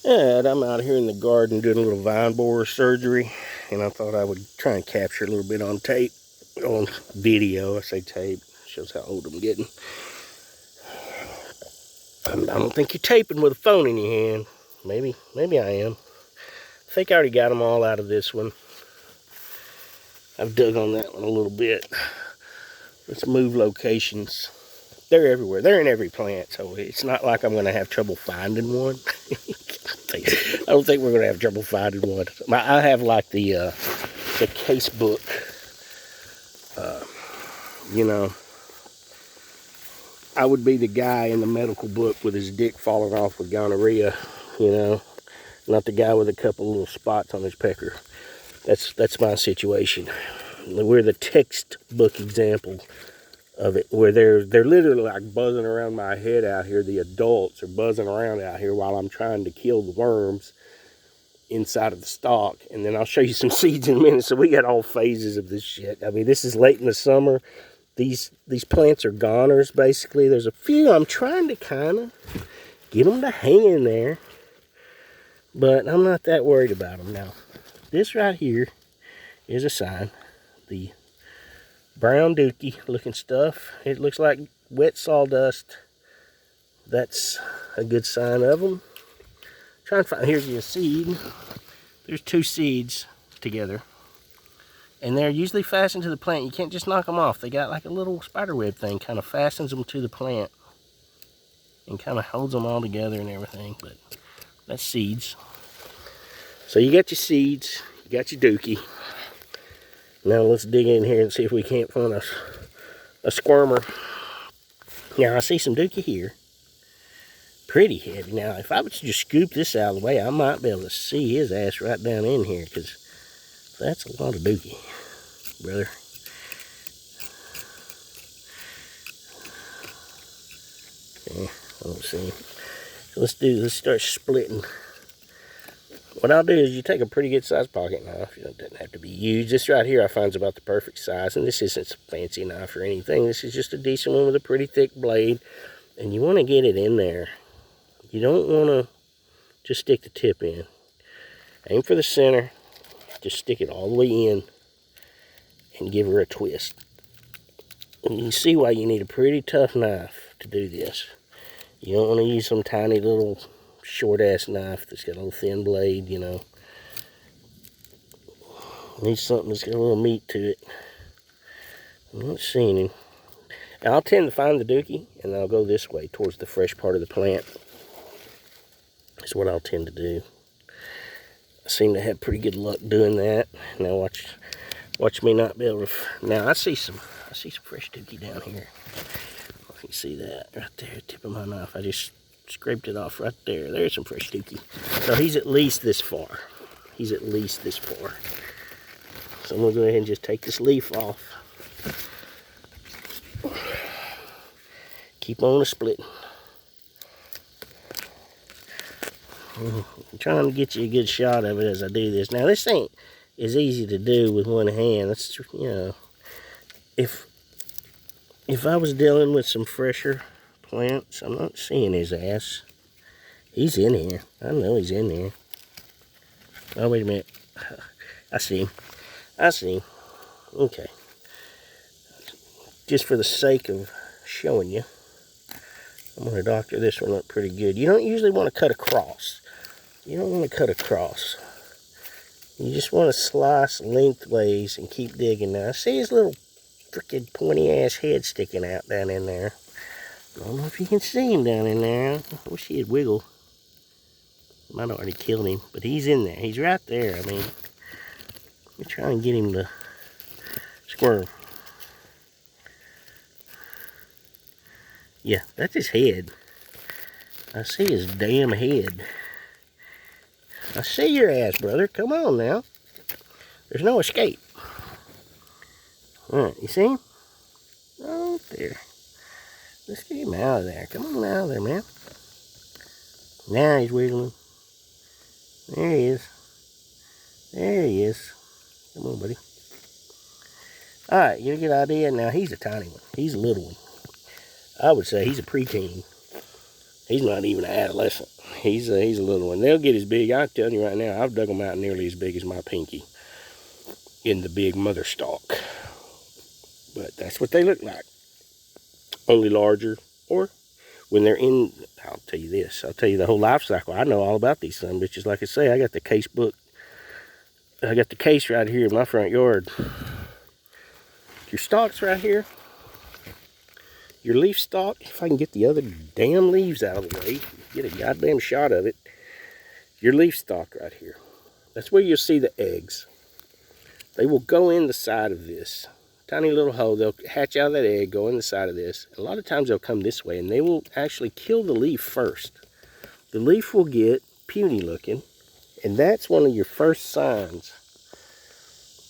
Yeah, I'm out here in the garden doing a little vine borer surgery, and I thought I would try and capture a little bit on tape, on video. I say tape, shows how old I'm getting. I don't think you're taping with a phone in your hand. Maybe I am. I think I already got them all out of this one. I've dug on that one a little bit. Let's move locations. They're everywhere. They're in every plant, so it's not like I'm going to have trouble finding one. I don't think we're going to have trouble finding one. I have like the case book. You know, I would be the guy in the medical book with his dick falling off with gonorrhea. You know, not the guy with a couple little spots on his pecker. That's my situation. We're the textbook example of it, where they're literally like buzzing around my head out here. The adults are buzzing around out here while I'm trying to kill the worms inside of the stalk. And then I'll show you some seeds in a minute. So we got all phases of this shit. I mean, this is late in the summer. These plants are goners, basically. There's a few I'm trying to kind of get them to hang in there, but I'm not that worried about them now. This right here is a sign. The brown dookie looking stuff. It looks like wet sawdust. That's a good sign of them. Trying to find, here's a seed. There's two seeds together. And they're usually fastened to the plant. You can't just knock them off. They got like a little spider web thing, kind of fastens them to the plant and kind of holds them all together and everything. But that's seeds. So you got your seeds, you got your dookie. Now let's dig in here and see if we can't find a squirmer. Now I see some dookie here. Pretty heavy. Now if I was to just scoop this out of the way, I might be able to see his ass right down in here, because that's a lot of dookie, brother. Yeah, I don't see him. So let's start splitting. What I'll do is you take a pretty good sized pocket knife. It doesn't have to be huge. This right here I find is about the perfect size. And this isn't a fancy knife or anything. This is just a decent one with a pretty thick blade. And you want to get it in there. You don't want to just stick the tip in. Aim for the center. Just stick it all the way in. And give her a twist. And you see why you need a pretty tough knife to do this. You don't want to use some tiny little short ass knife that's got a little thin blade, you know. Need something that's got a little meat to it. I'm not seeing him. And I'll tend to find the dookie and I'll go this way towards the fresh part of the plant. That's what I'll tend to do. I seem to have pretty good luck doing that. Now watch me not be able to. Now I see some fresh dookie down here. If you see that right there, tip of my knife, I just scraped it off right there. There's some fresh dookie. So he's at least this far. He's at least this far. So I'm going to go ahead and just take this leaf off. Keep on splitting. I'm trying to get you a good shot of it as I do this. Now this ain't as easy to do with one hand. That's, you know, if I was dealing with some fresher plants, I'm not seeing his ass. He's in here. I know he's in here. Oh, wait a minute. I see him. I see him. Okay. Just for the sake of showing you, I'm going to doctor this one up pretty good. You don't usually want to cut across. You don't want to cut across. You just want to slice lengthways and keep digging. Now, I see his little freaking pointy ass head sticking out down in there. I don't know if you can see him down in there. I wish he'd wiggle. Might have already killed him, but he's in there. He's right there. I mean, let me try and get him to squirm. Yeah, that's his head. I see his damn head. I see your ass, brother. Come on now. There's no escape. Alright, you see him? Oh, there. Let's get him out of there. Come on out of there, man. Now he's wiggling. There he is. There he is. Come on, buddy. Alright, you get a good idea? Now, he's a tiny one. He's a little one. I would say he's a preteen. He's not even an adolescent. He's a little one. They'll get as big. I'm telling you right now, I've dug them out nearly as big as my pinky in the big mother stalk. But that's what they look like. Only larger. Or when they're in, I'll tell you this. I'll tell you the whole life cycle. I know all about these son bitches. Like I say, I got the case book. I got the case right here in my front yard. Your stalks right here. Your leaf stalk. If I can get the other damn leaves out of the way, get a goddamn shot of it. Your leaf stalk right here. That's where you'll see the eggs. They will go in the side of this. Tiny little hole. They'll hatch out of that egg, go in the side of this. A lot of times they'll come this way, and they will actually kill the leaf first. The leaf will get puny looking, and that's one of your first signs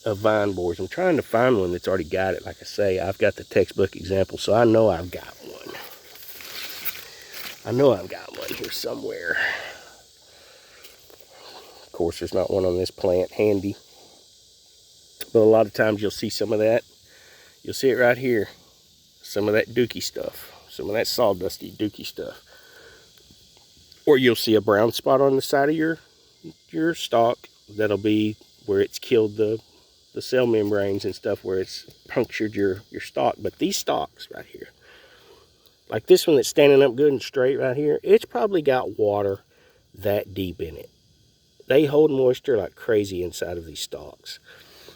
of vine borers. I'm trying to find one that's already got it. Like I say, I've got the textbook example, so I know I've got one. I know I've got one here somewhere. Of course, there's not one on this plant handy. But a lot of times you'll see some of that. You'll see it right here. Some of that dookie stuff. Some of that sawdusty dookie stuff. Or you'll see a brown spot on the side of your stalk. That'll be where it's killed the cell membranes and stuff, where it's punctured your stalk. But these stalks right here, like this one that's standing up good and straight right here, it's probably got water that deep in it. They hold moisture like crazy inside of these stalks.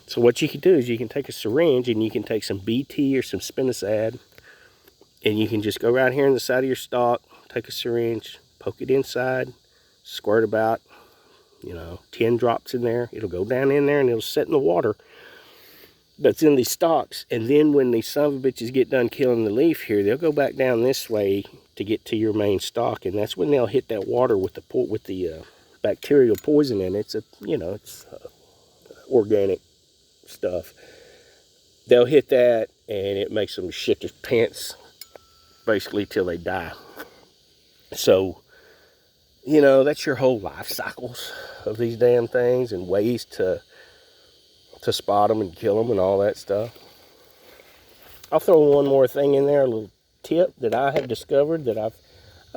So what you can do is you can take a syringe and you can take some BT or some spinosad, and you can just go right here in the side of your stalk, take a syringe, poke it inside, squirt about, 10 drops in there. It'll go down in there and it'll set in the water that's in these stalks. And then when these son of a bitches get done killing the leaf here, they'll go back down this way to get to your main stalk, and that's when they'll hit that water with the bacterial poison in it. It's organic stuff. They'll hit that and it makes them shit their pants basically till they die. So that's your whole life cycles of these damn things, and ways to spot them and kill them and all that stuff. I'll throw one more thing in there, a little tip that I have discovered that I've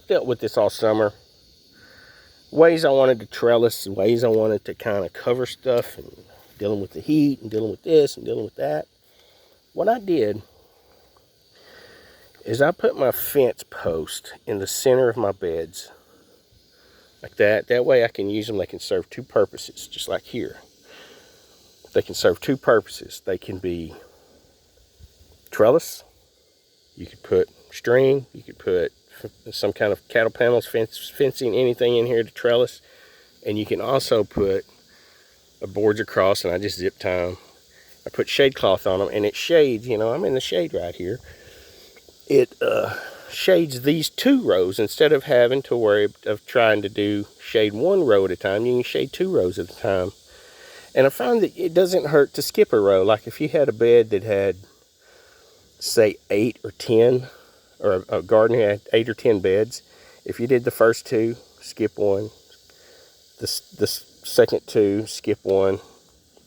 dealt with this all summer. Ways I wanted to trellis, ways I wanted to kind of cover stuff, and dealing with the heat and dealing with this and dealing with that. What I did is I put my fence post in the center of my beds like that. That way I can use them. They can serve two purposes, just like here. They can serve two purposes. They can be trellis. You could put string. You could put some kind of cattle panels, fencing, anything in here to trellis. And you can also put boards across, and I just zip tie them. I put shade cloth on them, and it shades, I'm in the shade right here. It shades these two rows instead of having to worry of trying to do shade one row at a time. You can shade two rows at a time. And I found that it doesn't hurt to skip a row. Like if you had a bed that had, say, 8 or 10, or a garden had 8 or 10 beds, if you did the first two, skip one. The second two, skip one.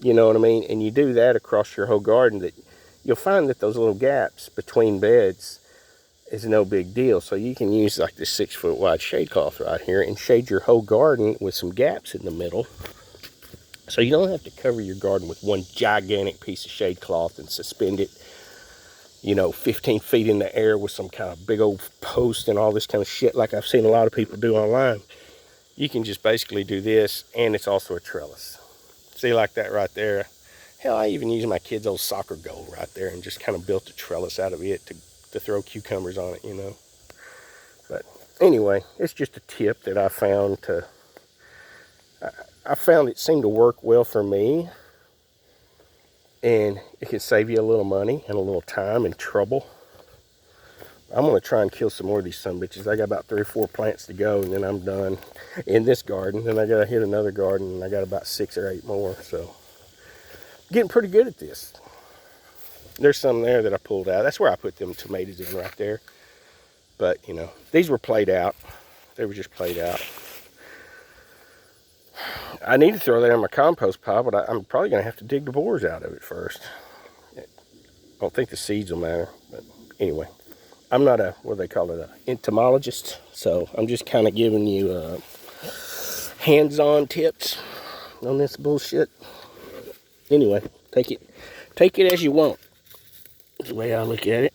You know what I mean? And you do that across your whole garden, that you'll find that those little gaps between beds is no big deal. So you can use like this 6-foot wide shade cloth right here and shade your whole garden with some gaps in the middle. So you don't have to cover your garden with one gigantic piece of shade cloth and suspend it, 15 feet in the air with some kind of big old post and all this kind of shit like I've seen a lot of people do online. You can just basically do this, and it's also a trellis. See, like that right there. Hell, I even used my kid's old soccer goal right there and just kind of built a trellis out of it to throw cucumbers on it, But anyway, it's just a tip that I found I found it seemed to work well for me, and it can save you a little money and a little time and trouble. I'm going to try and kill some more of these sumbitches. I got about 3 or 4 plants to go, and then I'm done in this garden. Then I got to hit another garden, and I got about 6 or 8 more. So, getting pretty good at this. There's some there that I pulled out. That's where I put them tomatoes in right there. But, these were played out. They were just played out. I need to throw that in my compost pile, but I'm probably going to have to dig the borers out of it first. I don't think the seeds will matter, but anyway. I'm not a, what do they call it, an entomologist. So I'm just kind of giving you hands-on tips on this bullshit. Anyway, take it as you want. That's the way I look at it.